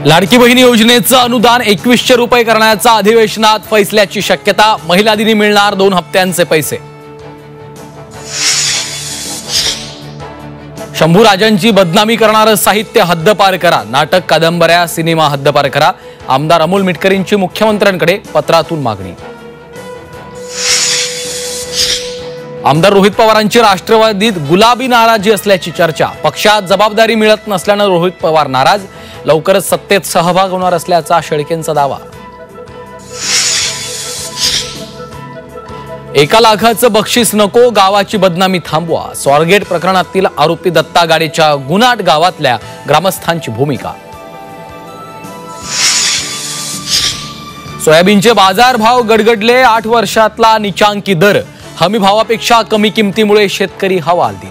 लाडकी बहीण योजनेचं अनुदान 2100 रुपये करण्याचा अधिवेशनात फैसल्याची शक्यता। महिला दिनी मिळणार 2 हप्त्यांचे पैसे। शंभू राजांची बदनामी करणारं साहित्य हद्दपार करा। नाटक, कादंबऱ्या, सिनेमा हद्दपार करा। आमदार अमोल मिटकरींची मुख्यमंत्र्यांकडे पत्रातून मागणी। आमदार रोहित पवारांची राष्ट्रवादीत गुलाबी नाराजी असल्याची चर्चा। पक्षात जबाबदारी मिळत नसल्याने रोहित पवार नाराज। लवकरच सत्तेत सहभाग होणार असल्याचा शेळकेंचा दावा। 1 लाखाचं बक्षीस नको, गावाची बदनामी थांबवा। स्वारगेट प्रकरणातील आरोपी दत्ता गाडेच्या गुनाट गावातल्या ग्रामस्थांची भूमिका। सोयाबीनचे बाजारभाव गडगडले। 8 वर्षातला निचांकी दर। हमी भावापेक्षा कमी किमतीमुळे शेतकरी हवालदिल।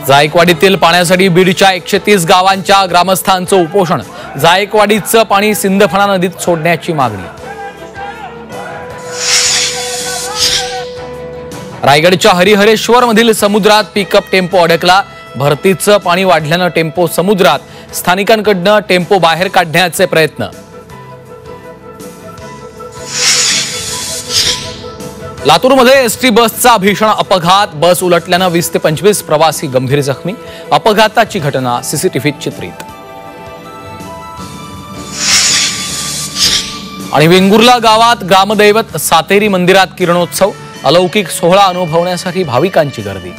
जायकवाडीतील पाण्यासाठी बीडच्या 130 गावांच्या ग्रामस्थांचं उपोषण। जायकवाडीचं पाणी सिंदफणा नदीत सोडण्याची मागणी। रायगडच्या हरिहरेश्वर मधील समुद्रात पिकअप टेम्पो अडकला। भरतीचं पाणी वाढल्यानं टेम्पो समुद्रात। स्थानिकांकडून टेम्पो बाहेर काढण्याचे प्रयत्न। लातूरमध्ये एसटी बसचा भीषण अपघात। बस उलटल्यानं 20 ते 25 प्रवासी गंभीर जखमी। अपघाताची घटना सीसीटीव्हीत चित्रित। आणि वेंगुर्ला गावात ग्रामदैवत सातेरी मंदिरात किरणोत्सव। अलौकिक सोहळा अनुभवण्यासाठी भाविकांची गर्दी।